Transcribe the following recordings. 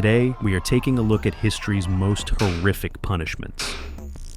Today, we are taking a look at history's most horrific punishments.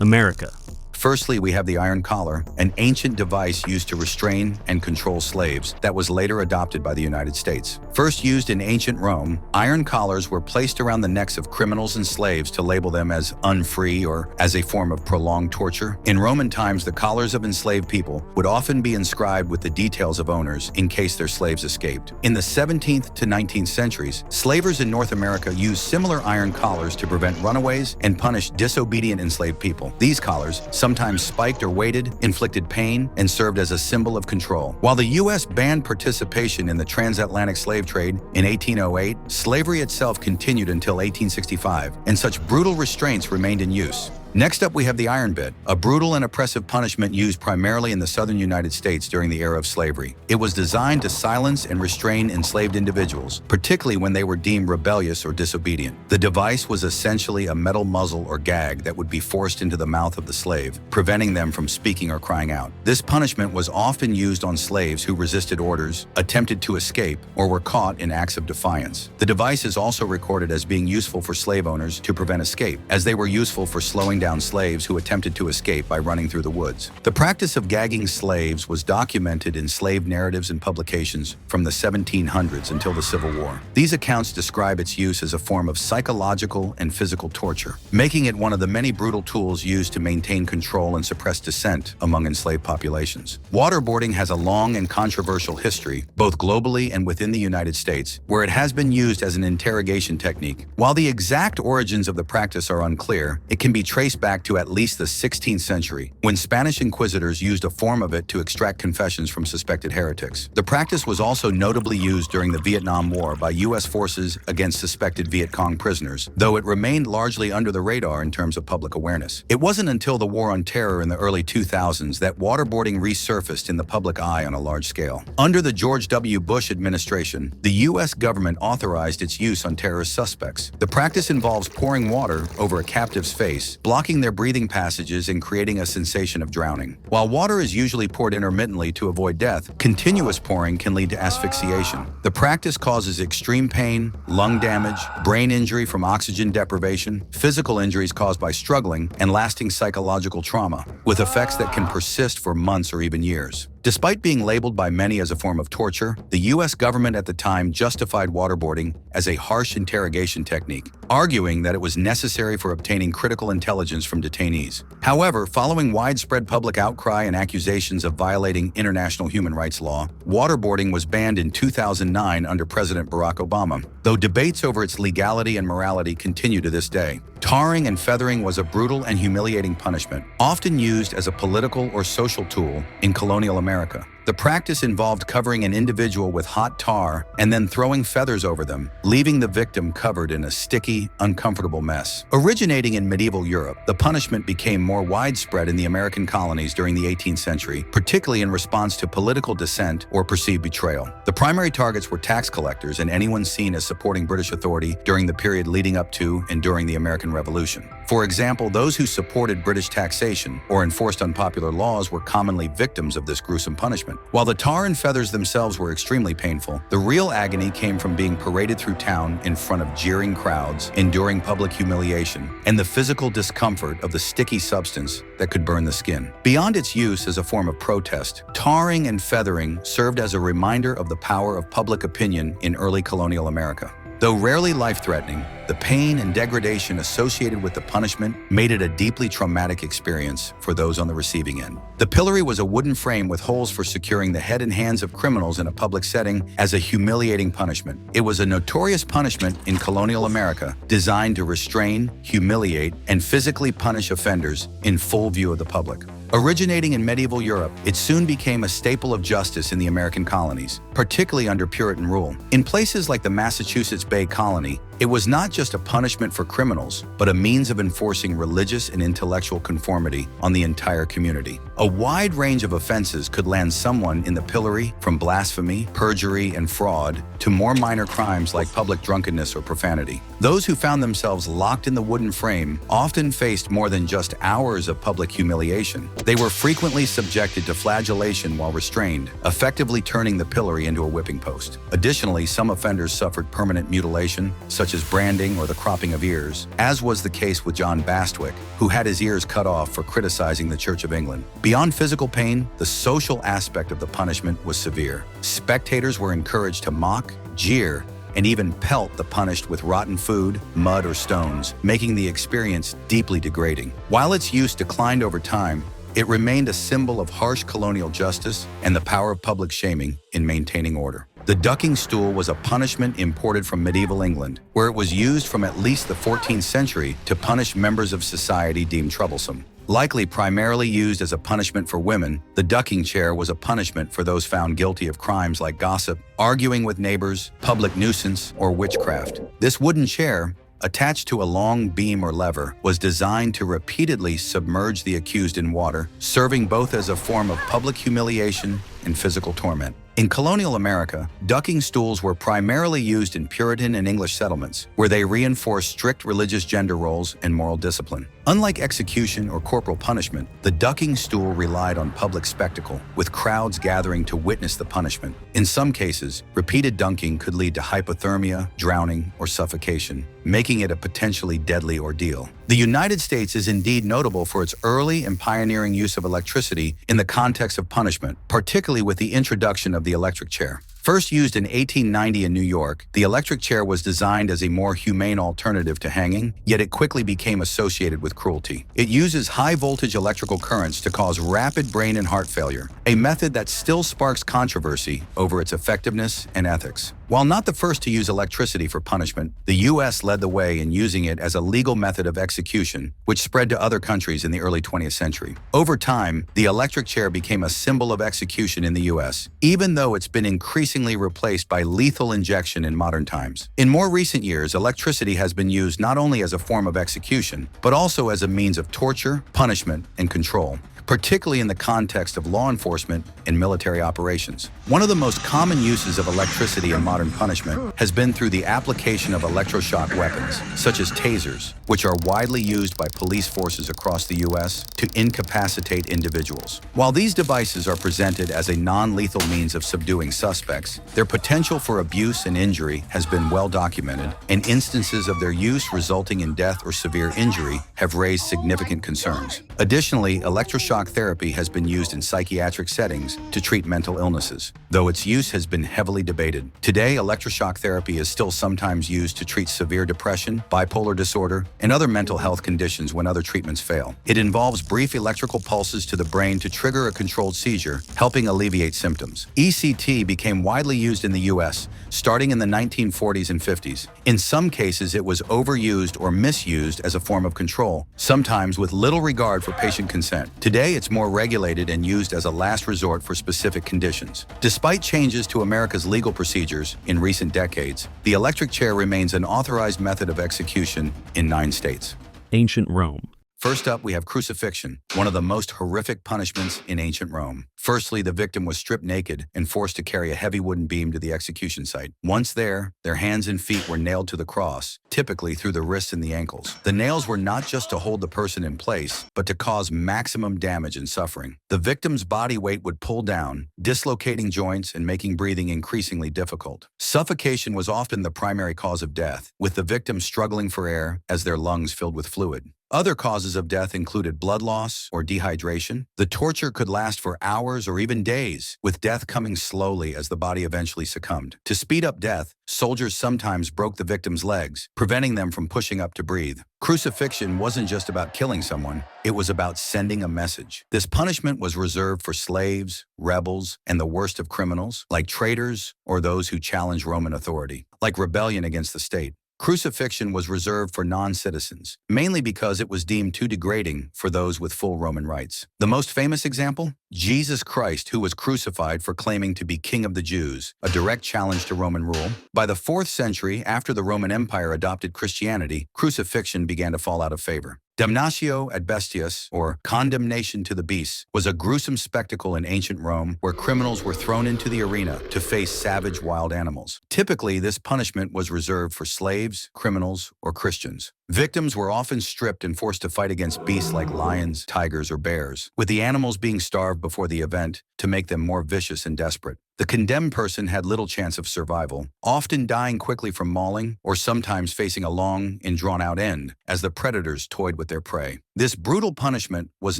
America. Firstly, we have the iron collar, an ancient device used to restrain and control slaves that was later adopted by the United States. First used in ancient Rome, iron collars were placed around the necks of criminals and slaves to label them as unfree or as a form of prolonged torture. In Roman times, the collars of enslaved people would often be inscribed with the details of owners in case their slaves escaped. In the 17th to 19th centuries, slavers in North America used similar iron collars to prevent runaways and punish disobedient enslaved people. These collars, sometimes spiked or weighted, inflicted pain, and served as a symbol of control. While the U.S. banned participation in the transatlantic slave trade in 1808, slavery itself continued until 1865, and such brutal restraints remained in use. Next up, we have the iron bit, a brutal and oppressive punishment used primarily in the southern United States during the era of slavery. It was designed to silence and restrain enslaved individuals, particularly when they were deemed rebellious or disobedient. The device was essentially a metal muzzle or gag that would be forced into the mouth of the slave, preventing them from speaking or crying out. This punishment was often used on slaves who resisted orders, attempted to escape, or were caught in acts of defiance. The device is also recorded as being useful for slave owners to prevent escape, as they were useful for slowing down slaves who attempted to escape by running through the woods. The practice of gagging slaves was documented in slave narratives and publications from the 1700s until the Civil War. These accounts describe its use as a form of psychological and physical torture, making it one of the many brutal tools used to maintain control and suppress dissent among enslaved populations. Waterboarding has a long and controversial history, both globally and within the United States, where it has been used as an interrogation technique. While the exact origins of the practice are unclear, it can be traced back to at least the 16th century, when Spanish inquisitors used a form of it to extract confessions from suspected heretics. The practice was also notably used during the Vietnam War by U.S. forces against suspected Viet Cong prisoners, though it remained largely under the radar in terms of public awareness. It wasn't until the War on Terror in the early 2000s that waterboarding resurfaced in the public eye on a large scale. Under the George W. Bush administration, the U.S. government authorized its use on terrorist suspects. The practice involves pouring water over a captive's face, blocking their breathing passages and creating a sensation of drowning. While water is usually poured intermittently to avoid death, continuous pouring can lead to asphyxiation. The practice causes extreme pain, lung damage, brain injury from oxygen deprivation, physical injuries caused by struggling, and lasting psychological trauma, with effects that can persist for months or even years. Despite being labeled by many as a form of torture, the U.S. government at the time justified waterboarding as a harsh interrogation technique, arguing that it was necessary for obtaining critical intelligence from detainees. However, following widespread public outcry and accusations of violating international human rights law, waterboarding was banned in 2009 under President Barack Obama, though debates over its legality and morality continue to this day. Tarring and feathering was a brutal and humiliating punishment, often used as a political or social tool in colonial America. The practice involved covering an individual with hot tar and then throwing feathers over them, leaving the victim covered in a sticky, uncomfortable mess. Originating in medieval Europe, the punishment became more widespread in the American colonies during the 18th century, particularly in response to political dissent or perceived betrayal. The primary targets were tax collectors and anyone seen as supporting British authority during the period leading up to and during the American Revolution. For example, those who supported British taxation or enforced unpopular laws were commonly victims of this gruesome punishment. While the tar and feathers themselves were extremely painful, the real agony came from being paraded through town in front of jeering crowds, enduring public humiliation, and the physical discomfort of the sticky substance that could burn the skin. Beyond its use as a form of protest, tarring and feathering served as a reminder of the power of public opinion in early colonial America. Though rarely life-threatening, the pain and degradation associated with the punishment made it a deeply traumatic experience for those on the receiving end. The pillory was a wooden frame with holes for securing the head and hands of criminals in a public setting as a humiliating punishment. It was a notorious punishment in colonial America designed to restrain, humiliate, and physically punish offenders in full view of the public. Originating in medieval Europe, it soon became a staple of justice in the American colonies, particularly under Puritan rule. In places like the Massachusetts Bay Colony, it was not just a punishment for criminals, but a means of enforcing religious and intellectual conformity on the entire community. A wide range of offenses could land someone in the pillory, from blasphemy, perjury, and fraud, to more minor crimes like public drunkenness or profanity. Those who found themselves locked in the wooden frame often faced more than just hours of public humiliation. They were frequently subjected to flagellation while restrained, effectively turning the pillory into a whipping post. Additionally, some offenders suffered permanent mutilation, such such as branding or the cropping of ears, as was the case with John Bastwick, who had his ears cut off for criticizing the Church of England. Beyond physical pain, the social aspect of the punishment was severe. Spectators were encouraged to mock, jeer, and even pelt the punished with rotten food, mud, or stones, making the experience deeply degrading. While its use declined over time, it remained a symbol of harsh colonial justice and the power of public shaming in maintaining order. The ducking stool was a punishment imported from medieval England, where it was used from at least the 14th century to punish members of society deemed troublesome. Likely primarily used as a punishment for women, the ducking chair was a punishment for those found guilty of crimes like gossip, arguing with neighbors, public nuisance, or witchcraft. This wooden chair, attached to a long beam or lever, was designed to repeatedly submerge the accused in water, serving both as a form of public humiliation and physical torment. In colonial America, ducking stools were primarily used in Puritan and English settlements, where they reinforced strict religious gender roles and moral discipline. Unlike execution or corporal punishment, the ducking stool relied on public spectacle, with crowds gathering to witness the punishment. In some cases, repeated dunking could lead to hypothermia, drowning, or suffocation, making it a potentially deadly ordeal. The United States is indeed notable for its early and pioneering use of electricity in the context of punishment, particularly with the introduction of the electric chair. First used in 1890 in New York, the electric chair was designed as a more humane alternative to hanging, yet it quickly became associated with cruelty. It uses high-voltage electrical currents to cause rapid brain and heart failure, a method that still sparks controversy over its effectiveness and ethics. While not the first to use electricity for punishment, the U.S. led the way in using it as a legal method of execution, which spread to other countries in the early 20th century. Over time, the electric chair became a symbol of execution in the U.S., even though it's been increasingly replaced by lethal injection in modern times. In more recent years, electricity has been used not only as a form of execution, but also as a means of torture, punishment, and control, particularly in the context of law enforcement and military operations. One of the most common uses of electricity in modern punishment has been through the application of electroshock weapons, such as tasers, which are widely used by police forces across the U.S. to incapacitate individuals. While these devices are presented as a non-lethal means of subduing suspects, their potential for abuse and injury has been well documented, and instances of their use resulting in death or severe injury have raised significant concerns. Additionally, electroshock therapy has been used in psychiatric settings to treat mental illnesses, though its use has been heavily debated. Today, electroshock therapy is still sometimes used to treat severe depression, bipolar disorder, and other mental health conditions when other treatments fail. It involves brief electrical pulses to the brain to trigger a controlled seizure, helping alleviate symptoms. ECT became widely used in the U.S., starting in the 1940s and 50s. In some cases, it was overused or misused as a form of control, sometimes with little regard for patient consent. Today, it's more regulated and used as a last resort for specific conditions. Despite changes to America's legal procedures in recent decades, the electric chair remains an authorized method of execution in 9 states. Ancient Rome. First up, we have crucifixion, one of the most horrific punishments in ancient Rome. Firstly, the victim was stripped naked and forced to carry a heavy wooden beam to the execution site. Once there, their hands and feet were nailed to the cross, typically through the wrists and the ankles. The nails were not just to hold the person in place, but to cause maximum damage and suffering. The victim's body weight would pull down, dislocating joints and making breathing increasingly difficult. Suffocation was often the primary cause of death, with the victim struggling for air as their lungs filled with fluid. Other causes of death included blood loss or dehydration. The torture could last for hours or even days, with death coming slowly as the body eventually succumbed. To speed up death, soldiers sometimes broke the victim's legs, preventing them from pushing up to breathe. Crucifixion wasn't just about killing someone, it was about sending a message. This punishment was reserved for slaves, rebels, and the worst of criminals, like traitors or those who challenged Roman authority, like rebellion against the state. Crucifixion was reserved for non-citizens, mainly because it was deemed too degrading for those with full Roman rights. The most famous example? Jesus Christ, who was crucified for claiming to be King of the Jews, a direct challenge to Roman rule. By the 4th century, after the Roman Empire adopted Christianity, crucifixion began to fall out of favor. Damnatio ad bestias, or condemnation to the beasts, was a gruesome spectacle in ancient Rome where criminals were thrown into the arena to face savage wild animals. Typically, this punishment was reserved for slaves, criminals, or Christians. Victims were often stripped and forced to fight against beasts like lions, tigers, or bears, with the animals being starved before the event to make them more vicious and desperate. The condemned person had little chance of survival, often dying quickly from mauling or sometimes facing a long and drawn-out end as the predators toyed with their prey. This brutal punishment was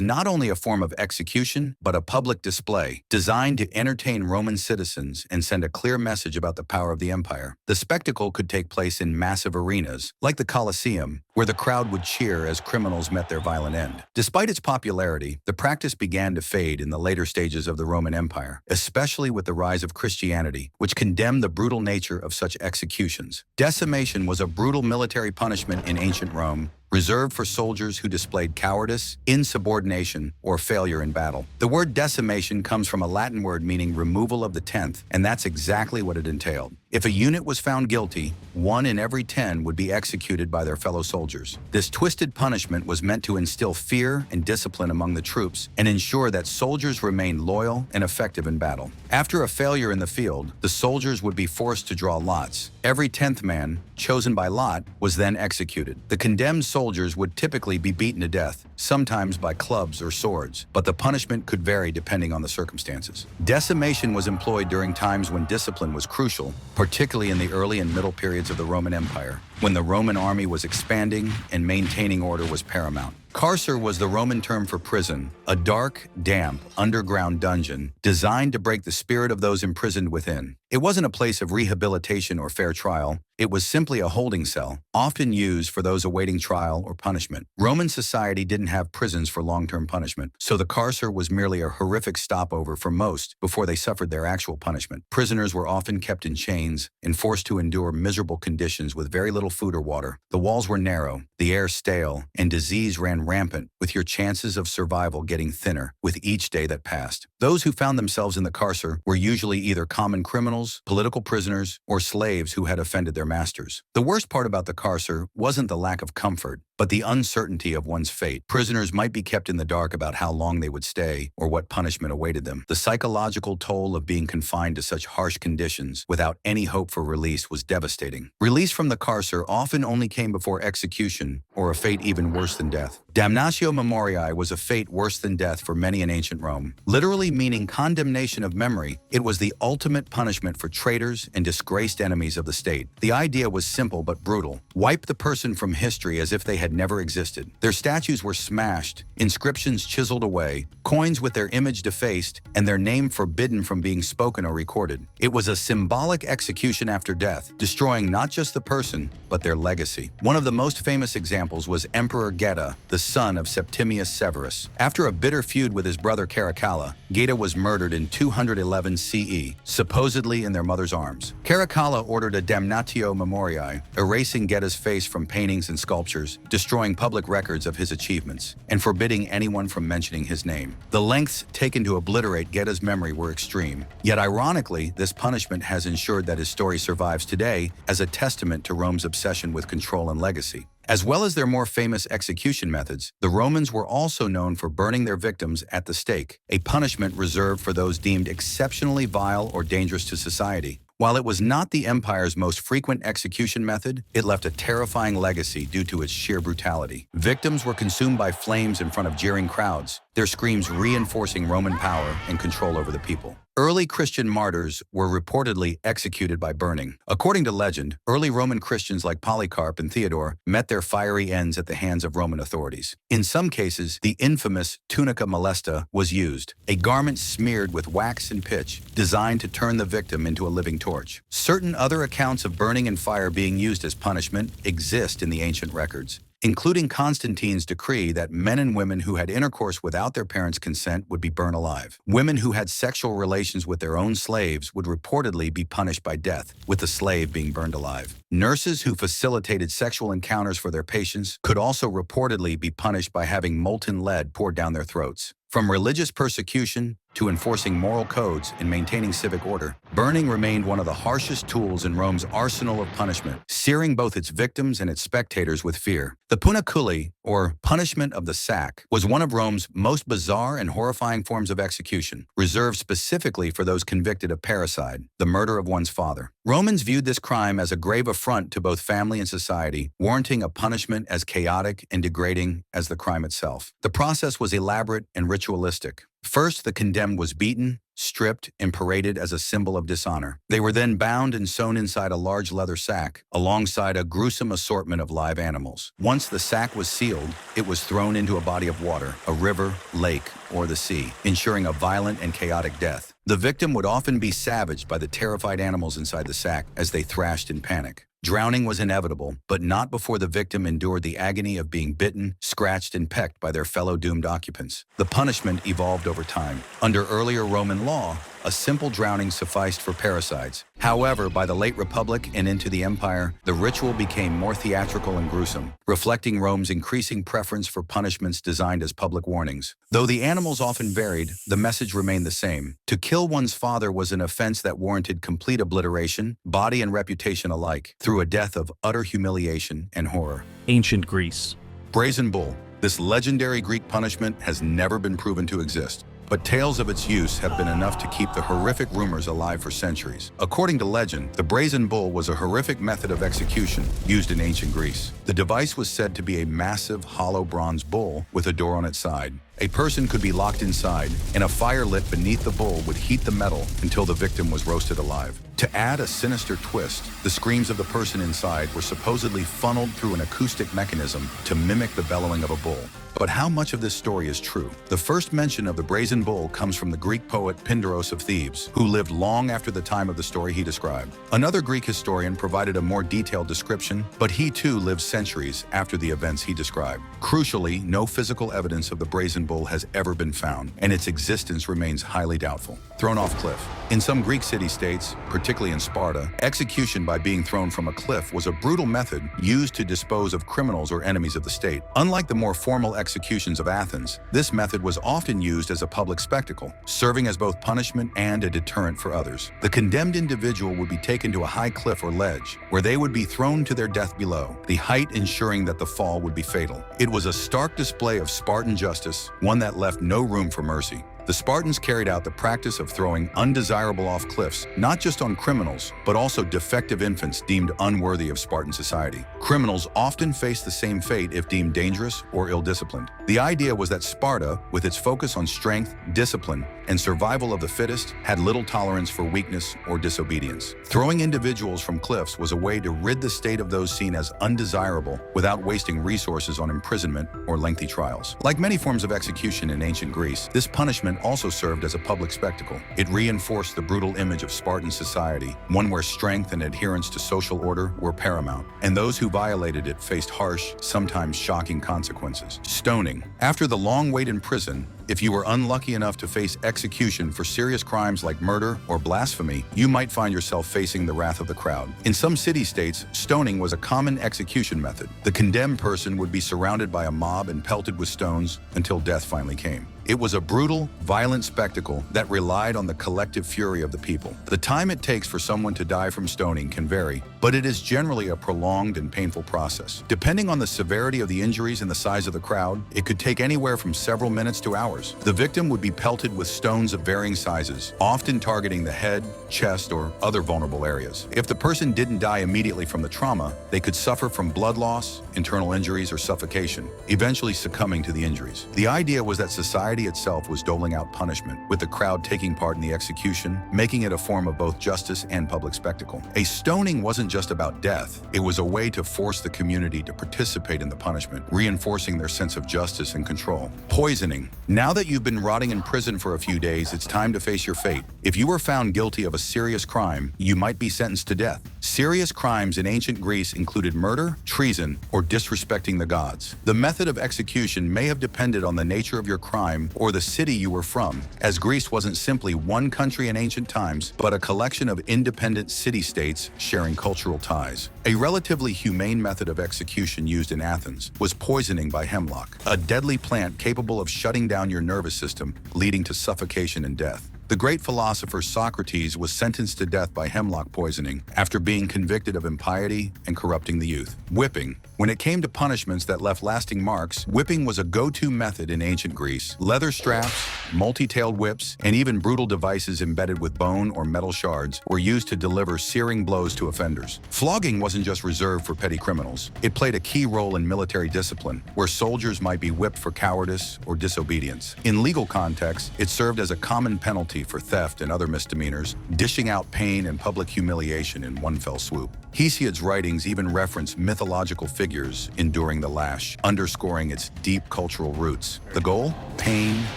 not only a form of execution, but a public display designed to entertain Roman citizens and send a clear message about the power of the empire. The spectacle could take place in massive arenas, like the Colosseum, where the crowd would cheer as criminals met their violent end. Despite its popularity, the practice began to fade in the later stages of the Roman Empire, especially with the rise of Christianity, which condemned the brutal nature of such executions. Decimation was a brutal military punishment in ancient Rome, reserved for soldiers who displayed cowardice, insubordination, or failure in battle. The word decimation comes from a Latin word meaning removal of the 10th, and that's exactly what it entailed. If a unit was found guilty, 1 in every 10 would be executed by their fellow soldiers. This twisted punishment was meant to instill fear and discipline among the troops and ensure that soldiers remained loyal and effective in battle. After a failure in the field, the soldiers would be forced to draw lots. Every 10th man, chosen by lot, was then executed. The condemned soldiers would typically be beaten to death, sometimes by clubs or swords, but the punishment could vary depending on the circumstances. Decimation was employed during times when discipline was crucial, particularly in the early and middle periods of the Roman Empire, when the Roman army was expanding and maintaining order was paramount. Carcer was the Roman term for prison, a dark, damp, underground dungeon designed to break the spirit of those imprisoned within. It wasn't a place of rehabilitation or fair trial. It was simply a holding cell, often used for those awaiting trial or punishment. Roman society didn't have prisons for long-term punishment, so the carcer was merely a horrific stopover for most before they suffered their actual punishment. Prisoners were often kept in chains and forced to endure miserable conditions with very little food or water. The walls were narrow, the air stale, and disease ran rampant, with your chances of survival getting thinner with each day that passed. Those who found themselves in the carcer were usually either common criminals, political prisoners, or slaves who had offended their masters. The worst part about the carcer wasn't the lack of comfort, but the uncertainty of one's fate. Prisoners might be kept in the dark about how long they would stay or what punishment awaited them. The psychological toll of being confined to such harsh conditions without any hope for release was devastating. Release from the carcer often only came before execution or a fate even worse than death. Damnatio Memoriae was a fate worse than death for many in ancient Rome. Literally meaning condemnation of memory, it was the ultimate punishment for traitors and disgraced enemies of the state. The idea was simple but brutal. Wipe the person from history as if they had never existed. Their statues were smashed, inscriptions chiseled away, coins with their image defaced, and their name forbidden from being spoken or recorded. It was a symbolic execution after death, destroying not just the person, but their legacy. One of the most famous examples was Emperor Geta, the son of Septimius Severus. After a bitter feud with his brother Caracalla, Geta was murdered in 211 CE, supposedly in their mother's arms. Caracalla ordered a Damnatio Memoriae, erasing Geta's face from paintings and sculptures, destroying public records of his achievements, and forbidding anyone from mentioning his name. The lengths taken to obliterate Geta's memory were extreme. Yet ironically, this punishment has ensured that his story survives today as a testament to Rome's obsession with control and legacy. As well as their more famous execution methods, the Romans were also known for burning their victims at the stake, a punishment reserved for those deemed exceptionally vile or dangerous to society. While it was not the empire's most frequent execution method, it left a terrifying legacy due to its sheer brutality. Victims were consumed by flames in front of jeering crowds, their screams reinforcing Roman power and control over the people. Early Christian martyrs were reportedly executed by burning. According to legend, early Roman Christians like Polycarp and Theodore met their fiery ends at the hands of Roman authorities. In some cases, the infamous tunica molesta was used, a garment smeared with wax and pitch, designed to turn the victim into a living torch. Certain other accounts of burning and fire being used as punishment exist in the ancient records, including Constantine's decree that men and women who had intercourse without their parents' consent would be burned alive. Women who had sexual relations with their own slaves would reportedly be punished by death, with the slave being burned alive. Nurses who facilitated sexual encounters for their patients could also reportedly be punished by having molten lead poured down their throats. From religious persecution to enforcing moral codes and maintaining civic order, burning remained one of the harshest tools in Rome's arsenal of punishment, searing both its victims and its spectators with fear. The punaculi, or punishment of the sack, was one of Rome's most bizarre and horrifying forms of execution, reserved specifically for those convicted of parricide, the murder of one's father. Romans viewed this crime as a grave affront to both family and society, warranting a punishment as chaotic and degrading as the crime itself. The process was elaborate and ritualistic. First, the condemned was beaten, stripped, and paraded as a symbol of dishonor. They were then bound and sewn inside a large leather sack, alongside a gruesome assortment of live animals. Once the sack was sealed, it was thrown into a body of water, a river, lake, or the sea, ensuring a violent and chaotic death. The victim would often be savaged by the terrified animals inside the sack as they thrashed in panic. Drowning was inevitable, but not before the victim endured the agony of being bitten, scratched, and pecked by their fellow doomed occupants. The punishment evolved over time. Under earlier Roman law, a simple drowning sufficed for parricides. However, by the late Republic and into the Empire, the ritual became more theatrical and gruesome, reflecting Rome's increasing preference for punishments designed as public warnings. Though the animals often varied, the message remained the same. To kill one's father was an offense that warranted complete obliteration, body and reputation alike, through a death of utter humiliation and horror. Ancient Greece. Brazen Bull. This legendary Greek punishment has never been proven to exist, but tales of its use have been enough to keep the horrific rumors alive for centuries. According to legend, the Brazen Bull was a horrific method of execution used in ancient Greece. The device was said to be a massive, hollow bronze bull with a door on its side. A person could be locked inside, and a fire lit beneath the bull would heat the metal until the victim was roasted alive. To add a sinister twist, the screams of the person inside were supposedly funneled through an acoustic mechanism to mimic the bellowing of a bull. But how much of this story is true? The first mention of the Brazen Bull comes from the Greek poet Pindaros of Thebes, who lived long after the time of the story he described. Another Greek historian provided a more detailed description, but he too lived centuries after the events he described. Crucially, no physical evidence of the Brazen Bull has ever been found, and its existence remains highly doubtful. Thrown off cliff. In some Greek city-states, particularly in Sparta, execution by being thrown from a cliff was a brutal method used to dispose of criminals or enemies of the state. Unlike the more formal executions of Athens, this method was often used as a public spectacle, serving as both punishment and a deterrent for others. The condemned individual would be taken to a high cliff or ledge, where they would be thrown to their death below, the height ensuring that the fall would be fatal. It was a stark display of Spartan justice, one that left no room for mercy. The Spartans carried out the practice of throwing undesirable off cliffs, not just on criminals, but also defective infants deemed unworthy of Spartan society. Criminals often faced the same fate if deemed dangerous or ill-disciplined. The idea was that Sparta, with its focus on strength, discipline, and survival of the fittest, had little tolerance for weakness or disobedience. Throwing individuals from cliffs was a way to rid the state of those seen as undesirable without wasting resources on imprisonment or lengthy trials. Like many forms of execution in ancient Greece, this punishment also served as a public spectacle. It reinforced the brutal image of Spartan society, one where strength and adherence to social order were paramount, and those who violated it faced harsh, sometimes shocking consequences. Stoning. After the long wait in prison, if you were unlucky enough to face execution for serious crimes like murder or blasphemy, you might find yourself facing the wrath of the crowd. In some city-states, stoning was a common execution method. The condemned person would be surrounded by a mob and pelted with stones until death finally came. It was a brutal, violent spectacle that relied on the collective fury of the people. The time it takes for someone to die from stoning can vary, but it is generally a prolonged and painful process. Depending on the severity of the injuries and the size of the crowd, it could take anywhere from several minutes to hours. The victim would be pelted with stones of varying sizes, often targeting the head, chest, or other vulnerable areas. If the person didn't die immediately from the trauma, they could suffer from blood loss, internal injuries, or suffocation, eventually succumbing to the injuries. The idea was that society itself was doling out punishment, with the crowd taking part in the execution, making it a form of both justice and public spectacle. A stoning wasn't just about death, it was a way to force the community to participate in the punishment, reinforcing their sense of justice and control. Poisoning. Now that you've been rotting in prison for a few days, it's time to face your fate. If you were found guilty of a serious crime, you might be sentenced to death. Serious crimes in ancient Greece included murder, treason, or disrespecting the gods. The method of execution may have depended on the nature of your crime or the city you were from, as Greece wasn't simply one country in ancient times, but a collection of independent city-states sharing cultural ties. A relatively humane method of execution used in Athens was poisoning by hemlock, a deadly plant capable of shutting down your nervous system, leading to suffocation and death. The great philosopher Socrates was sentenced to death by hemlock poisoning after being convicted of impiety and corrupting the youth. Whipping. When it came to punishments that left lasting marks, whipping was a go-to method in ancient Greece. Leather straps, multi-tailed whips, and even brutal devices embedded with bone or metal shards were used to deliver searing blows to offenders. Flogging wasn't just reserved for petty criminals. It played a key role in military discipline, where soldiers might be whipped for cowardice or disobedience. In legal contexts, it served as a common penalty for theft and other misdemeanors, dishing out pain and public humiliation in one fell swoop. Hesiod's writings even reference mythological figures enduring the lash, underscoring its deep cultural roots. The goal? Pain,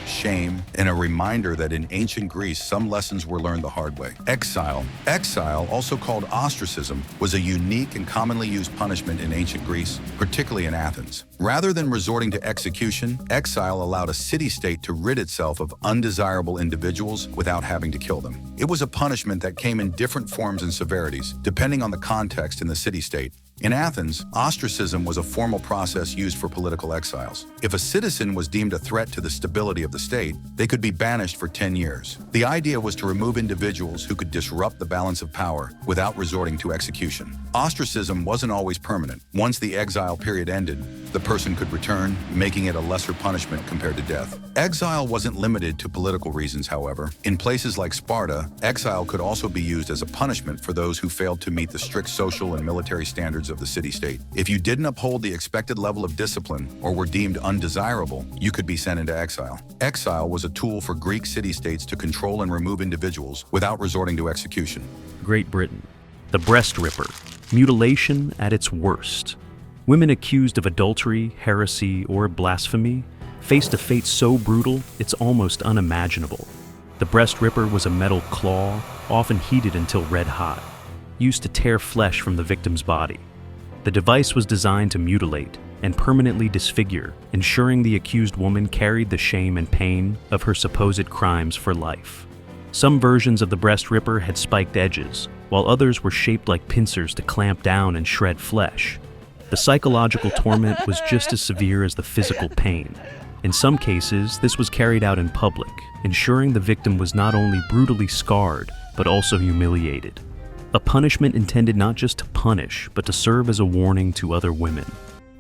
shame, and a reminder that in ancient Greece, some lessons were learned the hard way. Exile. Exile, also called ostracism, was a unique and commonly used punishment in ancient Greece, particularly in Athens. Rather than resorting to execution, exile allowed a city-state to rid itself of undesirable individuals without having to kill them. It was a punishment that came in different forms and severities, depending on the context in the city-state. In Athens, ostracism was a formal process used for political exiles. If a citizen was deemed a threat to the stability of the state, they could be banished for 10 years. The idea was to remove individuals who could disrupt the balance of power without resorting to execution. Ostracism wasn't always permanent. Once the exile period ended, the person could return, making it a lesser punishment compared to death. Exile wasn't limited to political reasons, however. In places like Sparta, exile could also be used as a punishment for those who failed to meet the strict social and military standards of the city-state. If you didn't uphold the expected level of discipline or were deemed undesirable, you could be sent into exile. Exile was a tool for Greek city-states to control and remove individuals without resorting to execution. Great Britain. The breast ripper. Mutilation at its worst. Women accused of adultery, heresy, or blasphemy faced a fate so brutal it's almost unimaginable. The breast ripper was a metal claw, often heated until red hot, used to tear flesh from the victim's body. The device was designed to mutilate and permanently disfigure, ensuring the accused woman carried the shame and pain of her supposed crimes for life. Some versions of the breast ripper had spiked edges, while others were shaped like pincers to clamp down and shred flesh. The psychological torment was just as severe as the physical pain. In some cases, this was carried out in public, ensuring the victim was not only brutally scarred, but also humiliated. A punishment intended not just to punish, but to serve as a warning to other women.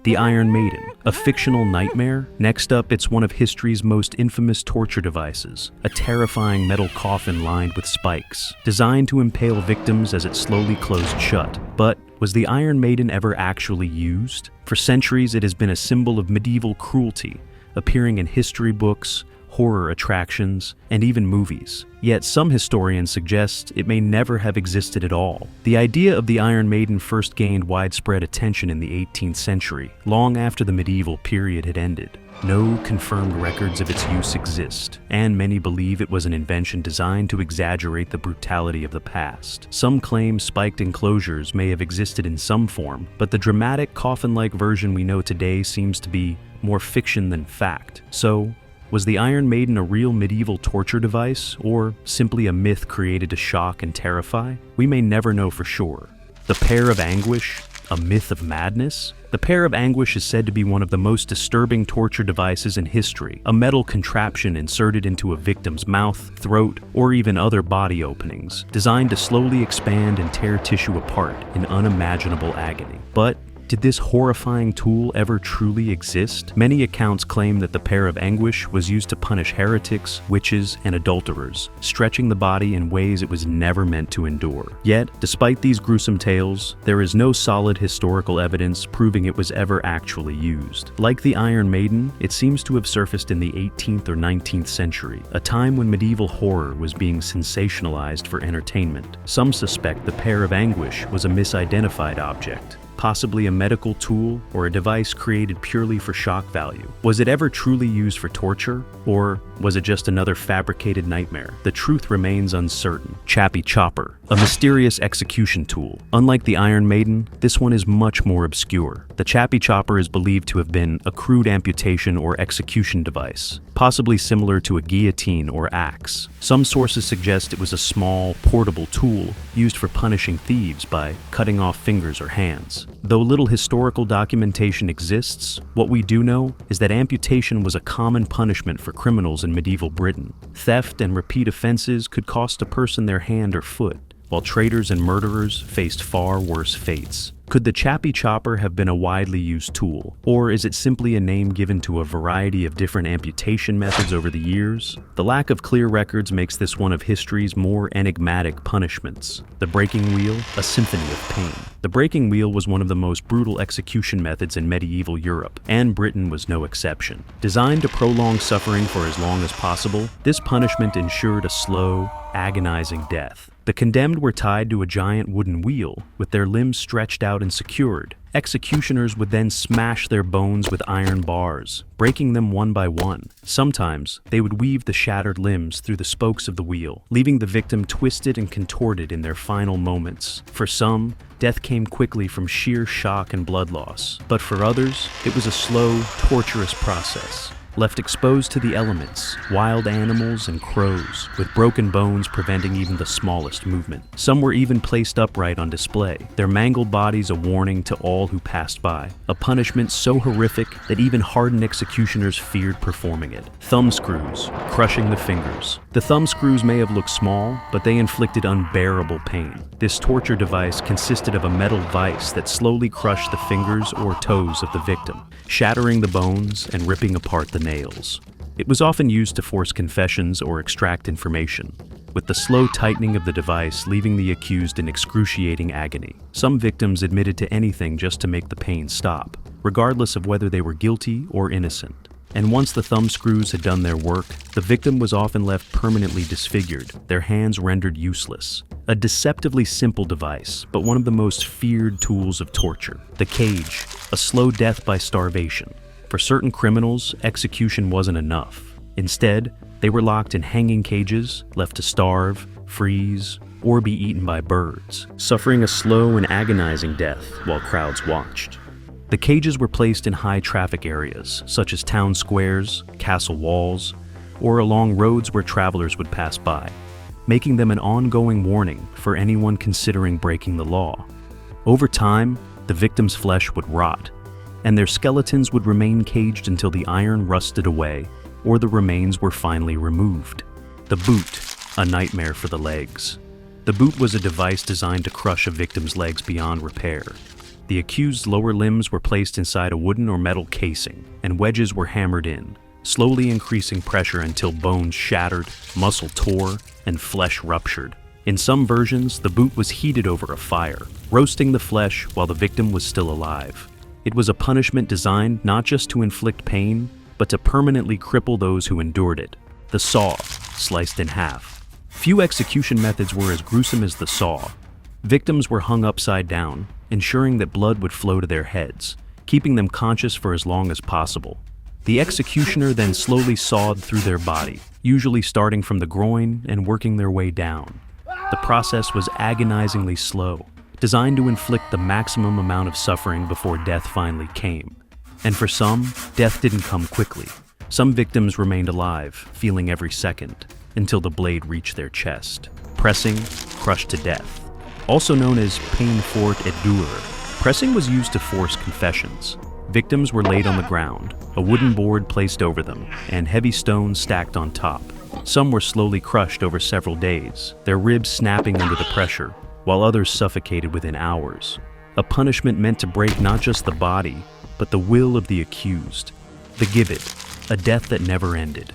The Iron Maiden, a fictional nightmare. Next up, it's one of history's most infamous torture devices, a terrifying metal coffin lined with spikes, designed to impale victims as it slowly closed shut. But was the Iron Maiden ever actually used? For centuries, it has been a symbol of medieval cruelty, appearing in history books, horror attractions, and even movies. Yet some historians suggest it may never have existed at all. The idea of the Iron Maiden first gained widespread attention in the 18th century, long after the medieval period had ended. No confirmed records of its use exist, and many believe it was an invention designed to exaggerate the brutality of the past. Some claim spiked enclosures may have existed in some form, but the dramatic coffin-like version we know today seems to be more fiction than fact. So, was the Iron Maiden a real medieval torture device, or simply a myth created to shock and terrify? We may never know for sure. The Pair of Anguish, a myth of madness? The Pair of Anguish is said to be one of the most disturbing torture devices in history, a metal contraption inserted into a victim's mouth, throat, or even other body openings, designed to slowly expand and tear tissue apart in unimaginable agony. But did this horrifying tool ever truly exist? Many accounts claim that the Pair of Anguish was used to punish heretics, witches, and adulterers, stretching the body in ways it was never meant to endure. Yet, despite these gruesome tales, there is no solid historical evidence proving it was ever actually used. Like the Iron Maiden, it seems to have surfaced in the 18th or 19th century, a time when medieval horror was being sensationalized for entertainment. Some suspect the Pair of Anguish was a misidentified object, possibly a medical tool or a device created purely for shock value. Was it ever truly used for torture, or was it just another fabricated nightmare? The truth remains uncertain. Choppe, a mysterious execution tool. Unlike the Iron Maiden, this one is much more obscure. The Choppe is believed to have been a crude amputation or execution device, possibly similar to a guillotine or axe. Some sources suggest it was a small, portable tool used for punishing thieves by cutting off fingers or hands. Though little historical documentation exists, what we do know is that amputation was a common punishment for criminals in medieval Britain. Theft and repeat offenses could cost a person their hand or foot, while traitors and murderers faced far worse fates. Could the Choppe chopper have been a widely used tool, or is it simply a name given to a variety of different amputation methods over the years? The lack of clear records makes this one of history's more enigmatic punishments. The breaking wheel, a symphony of pain. The breaking wheel was one of the most brutal execution methods in medieval Europe, and Britain was no exception. Designed to prolong suffering for as long as possible, this punishment ensured a slow, agonizing death. The condemned were tied to a giant wooden wheel, with their limbs stretched out and secured. Executioners would then smash their bones with iron bars, breaking them one by one. Sometimes, they would weave the shattered limbs through the spokes of the wheel, leaving the victim twisted and contorted in their final moments. For some, death came quickly from sheer shock and blood loss. But for others, it was a slow, torturous process. Left exposed to the elements, wild animals and crows, with broken bones preventing even the smallest movement. Some were even placed upright on display, their mangled bodies a warning to all who passed by. A punishment so horrific that even hardened executioners feared performing it. Thumb screws, crushing the fingers. The thumb screws may have looked small, but they inflicted unbearable pain. This torture device consisted of a metal vise that slowly crushed the fingers or toes of the victim, shattering the bones and ripping apart the nails. It was often used to force confessions or extract information, with the slow tightening of the device leaving the accused in excruciating agony. Some victims admitted to anything just to make the pain stop, regardless of whether they were guilty or innocent. And once the thumb screws had done their work, the victim was often left permanently disfigured, their hands rendered useless. A deceptively simple device, but one of the most feared tools of torture. The cage, a slow death by starvation. For certain criminals, execution wasn't enough. Instead, they were locked in hanging cages, left to starve, freeze, or be eaten by birds, suffering a slow and agonizing death while crowds watched. The cages were placed in high-traffic areas, such as town squares, castle walls, or along roads where travelers would pass by, making them an ongoing warning for anyone considering breaking the law. Over time, the victim's flesh would rot, and their skeletons would remain caged until the iron rusted away or the remains were finally removed. The boot, a nightmare for the legs. The boot was a device designed to crush a victim's legs beyond repair. The accused's lower limbs were placed inside a wooden or metal casing, and wedges were hammered in, slowly increasing pressure until bones shattered, muscle tore, and flesh ruptured. In some versions, the boot was heated over a fire, roasting the flesh while the victim was still alive. It was a punishment designed not just to inflict pain, but to permanently cripple those who endured it. The saw, sliced in half. Few execution methods were as gruesome as the saw. Victims were hung upside down, ensuring that blood would flow to their heads, keeping them conscious for as long as possible. The executioner then slowly sawed through their body, usually starting from the groin and working their way down. The process was agonizingly slow, designed to inflict the maximum amount of suffering before death finally came. And for some, death didn't come quickly. Some victims remained alive, feeling every second, until the blade reached their chest, pressing, crushed to death. Also known as peine forte et dure, pressing was used to force confessions. Victims were laid on the ground, a wooden board placed over them, and heavy stones stacked on top. Some were slowly crushed over several days, their ribs snapping under the pressure, while others suffocated within hours. A punishment meant to break not just the body, but the will of the accused. The gibbet, a death that never ended.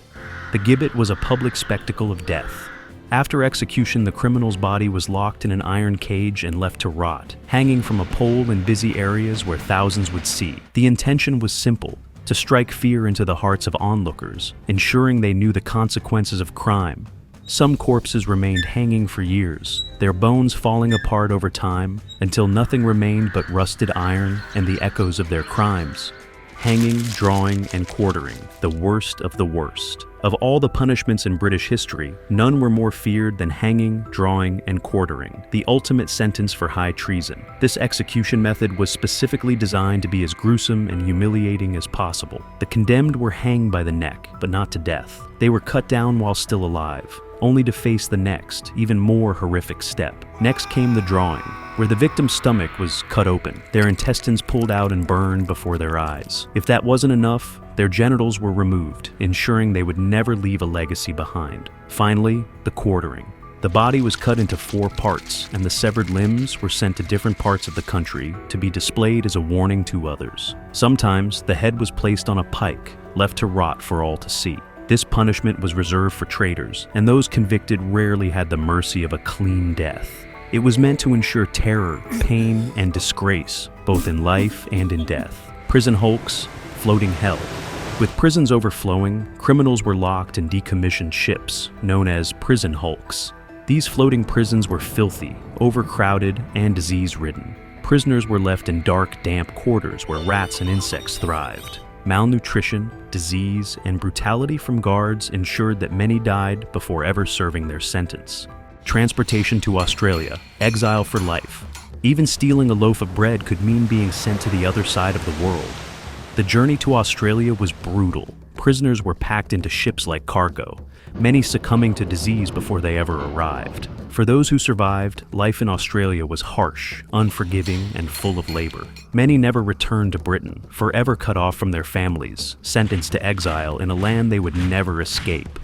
The gibbet was a public spectacle of death. After execution, the criminal's body was locked in an iron cage and left to rot, hanging from a pole in busy areas where thousands would see. The intention was simple: to strike fear into the hearts of onlookers, ensuring they knew the consequences of crime. Some corpses remained hanging for years, their bones falling apart over time until nothing remained but rusted iron and the echoes of their crimes. hanging, drawing, and quartering, the worst of the worst. Of all the punishments in British history, none were more feared than hanging, drawing, and quartering, the ultimate sentence for high treason. This execution method was specifically designed to be as gruesome and humiliating as possible. The condemned were hanged by the neck, but not to death. They were cut down while still alive, only to face the next, even more horrific step. Next came the drawing, where the victim's stomach was cut open, their intestines pulled out and burned before their eyes. If that wasn't enough, their genitals were removed, ensuring they would never leave a legacy behind. Finally, the quartering. The body was cut into 4 parts, and the severed limbs were sent to different parts of the country to be displayed as a warning to others. Sometimes, the head was placed on a pike, left to rot for all to see. This punishment was reserved for traitors, and those convicted rarely had the mercy of a clean death. It was meant to ensure terror, pain, and disgrace, both in life and in death. Prison hulks, floating hell. With prisons overflowing, criminals were locked in decommissioned ships, known as prison hulks. These floating prisons were filthy, overcrowded, and disease-ridden. Prisoners were left in dark, damp quarters where rats and insects thrived. Malnutrition, disease, and brutality from guards ensured that many died before ever serving their sentence. Transportation to Australia, exile for life. Even stealing a loaf of bread could mean being sent to the other side of the world. The journey to Australia was brutal. Prisoners were packed into ships like cargo, many succumbing to disease before they ever arrived. For those who survived, life in Australia was harsh, unforgiving, and full of labor. Many never returned to Britain, forever cut off from their families, sentenced to exile in a land they would never escape.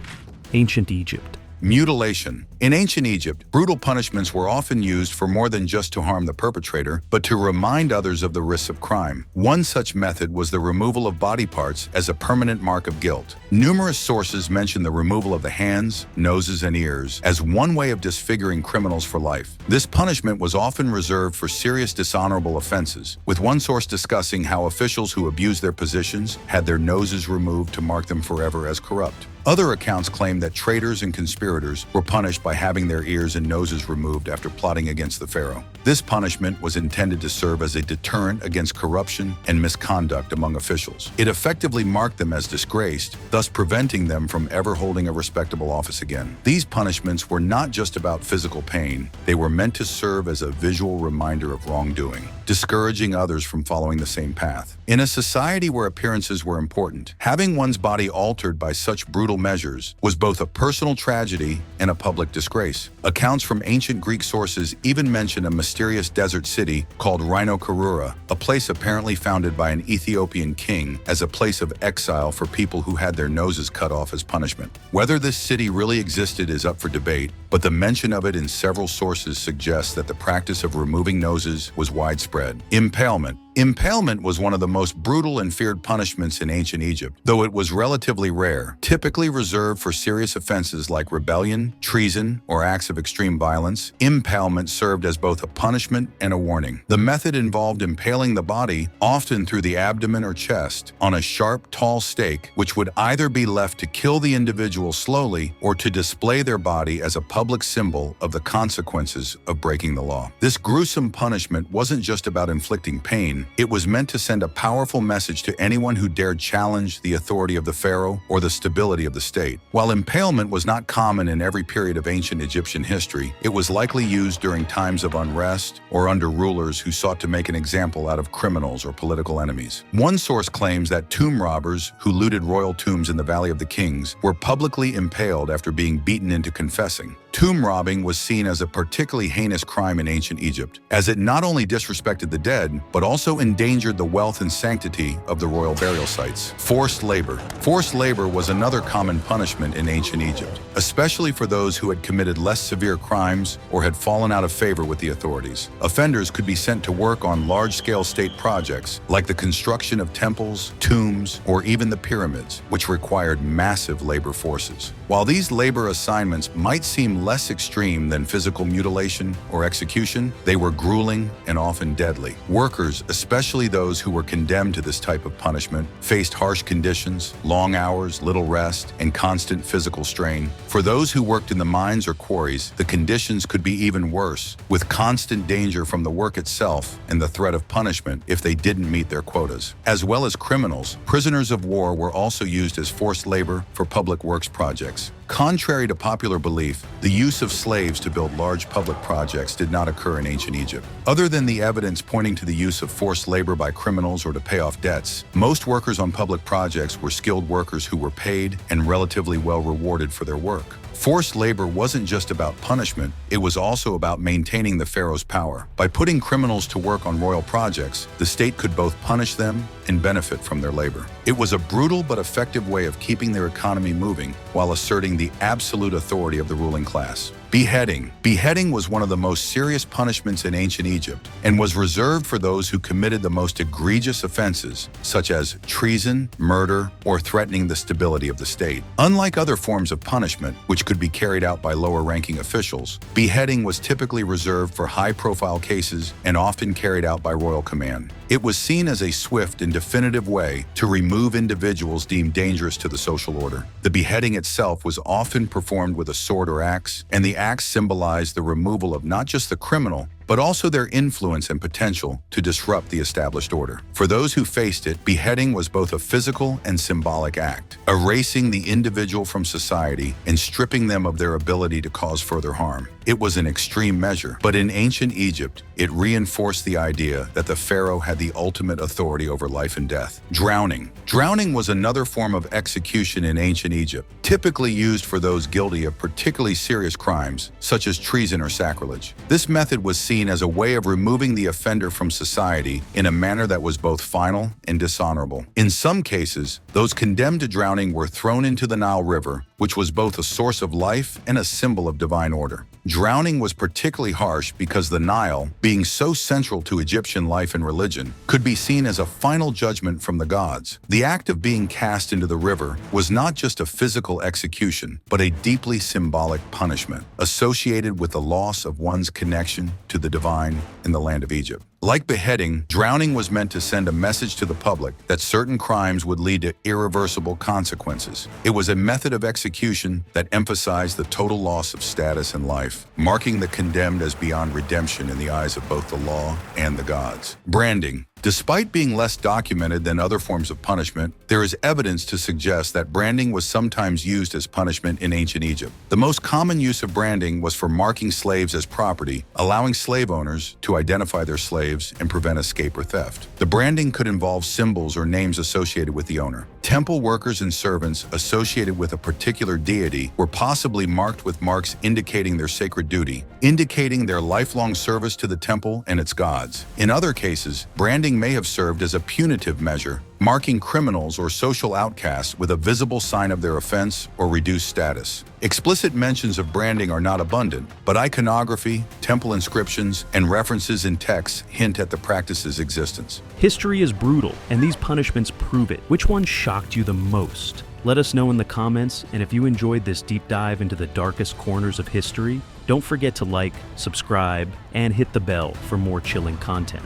Ancient Egypt. Mutilation. In ancient Egypt, brutal punishments were often used for more than just to harm the perpetrator, but to remind others of the risks of crime. One such method was the removal of body parts as a permanent mark of guilt. Numerous sources mention the removal of the hands, noses, and ears as one way of disfiguring criminals for life. This punishment was often reserved for serious dishonorable offenses, with one source discussing how officials who abused their positions had their noses removed to mark them forever as corrupt. Other accounts claim that traitors and conspirators were punished by having their ears and noses removed after plotting against the pharaoh. This punishment was intended to serve as a deterrent against corruption and misconduct among officials. It effectively marked them as disgraced, thus preventing them from ever holding a respectable office again. These punishments were not just about physical pain, they were meant to serve as a visual reminder of wrongdoing, discouraging others from following the same path. In a society where appearances were important, having one's body altered by such brutal measures was both a personal tragedy and a public disgrace. Accounts from ancient Greek sources even mention a mysterious desert city called Rhinocarura, a place apparently founded by an Ethiopian king as a place of exile for people who had their noses cut off as punishment. Whether this city really existed is up for debate, but the mention of it in several sources suggests that the practice of removing noses was widespread. Impalement. Impalement was one of the most brutal and feared punishments in ancient Egypt, though it was relatively rare, typically reserved for serious offenses like rebellion, treason, or acts of extreme violence. Impalement served as both a punishment and a warning. The method involved impaling the body, often through the abdomen or chest, on a sharp, tall stake, which would either be left to kill the individual slowly or to display their body as a public symbol of the consequences of breaking the law. This gruesome punishment wasn't just about inflicting pain. It was meant to send a powerful message to anyone who dared challenge the authority of the pharaoh or the stability of the state. While impalement was not common in every period of ancient Egyptian history, it was likely used during times of unrest or under rulers who sought to make an example out of criminals or political enemies. One source claims that tomb robbers who looted royal tombs in the Valley of the Kings were publicly impaled after being beaten into confessing. Tomb robbing was seen as a particularly heinous crime in ancient Egypt, as it not only disrespected the dead, but also endangered the wealth and sanctity of the royal burial sites. Forced labor. Forced labor was another common punishment in ancient Egypt, especially for those who had committed less severe crimes or had fallen out of favor with the authorities. Offenders could be sent to work on large-scale state projects like the construction of temples, tombs, or even the pyramids, which required massive labor forces. While these labor assignments might seem less extreme than physical mutilation or execution, they were grueling and often deadly. Workers, especially those who were condemned to this type of punishment, faced harsh conditions, long hours, little rest, and constant physical strain. For those who worked in the mines or quarries, the conditions could be even worse, with constant danger from the work itself and the threat of punishment if they didn't meet their quotas. As well as criminals, prisoners of war were also used as forced labor for public works projects. Contrary to popular belief, the use of slaves to build large public projects did not occur in ancient Egypt. Other than the evidence pointing to the use of forced labor by criminals or to pay off debts, most workers on public projects were skilled workers who were paid and relatively well rewarded for their work. Forced labor wasn't just about punishment, it was also about maintaining the pharaoh's power. By putting criminals to work on royal projects, the state could both punish them and benefit from their labor. It was a brutal but effective way of keeping their economy moving while asserting the absolute authority of the ruling class. Beheading. Beheading was one of the most serious punishments in ancient Egypt and was reserved for those who committed the most egregious offenses, such as treason, murder, or threatening the stability of the state. Unlike other forms of punishment, which could be carried out by lower-ranking officials, beheading was typically reserved for high-profile cases and often carried out by royal command. It was seen as a swift and definitive way to remove individuals deemed dangerous to the social order. The beheading itself was often performed with a sword or axe, and the axe symbolized the removal of not just the criminal, but also their influence and potential to disrupt the established order. For those who faced it, beheading was both a physical and symbolic act, erasing the individual from society and stripping them of their ability to cause further harm. It was an extreme measure, but in ancient Egypt, it reinforced the idea that the pharaoh had the ultimate authority over life and death. Drowning. Drowning was another form of execution in ancient Egypt, typically used for those guilty of particularly serious crimes, such as treason or sacrilege. This method was seen as a way of removing the offender from society in a manner that was both final and dishonorable. In some cases, those condemned to drowning were thrown into the Nile River, which was both a source of life and a symbol of divine order. Drowning was particularly harsh because the Nile, being so central to Egyptian life and religion, could be seen as a final judgment from the gods. The act of being cast into the river was not just a physical execution, but a deeply symbolic punishment, associated with the loss of one's connection to the divine in the land of Egypt. Like beheading, drowning was meant to send a message to the public that certain crimes would lead to irreversible consequences. It was a method of execution that emphasized the total loss of status and life, marking the condemned as beyond redemption in the eyes of both the law and the gods. Branding. Despite being less documented than other forms of punishment, there is evidence to suggest that branding was sometimes used as punishment in ancient Egypt. The most common use of branding was for marking slaves as property, allowing slave owners to identify their slaves and prevent escape or theft. The branding could involve symbols or names associated with the owner. Temple workers and servants associated with a particular deity were possibly marked with marks indicating their sacred duty, indicating their lifelong service to the temple and its gods. In other cases, branding may have served as a punitive measure, marking criminals or social outcasts with a visible sign of their offense or reduced status. Explicit mentions of branding are not abundant, but iconography, temple inscriptions, and references in texts hint at the practice's existence. History is brutal, and these punishments prove it. Which one shocked you the most? Let us know in the comments, and if you enjoyed this deep dive into the darkest corners of history, don't forget to like, subscribe, and hit the bell for more chilling content.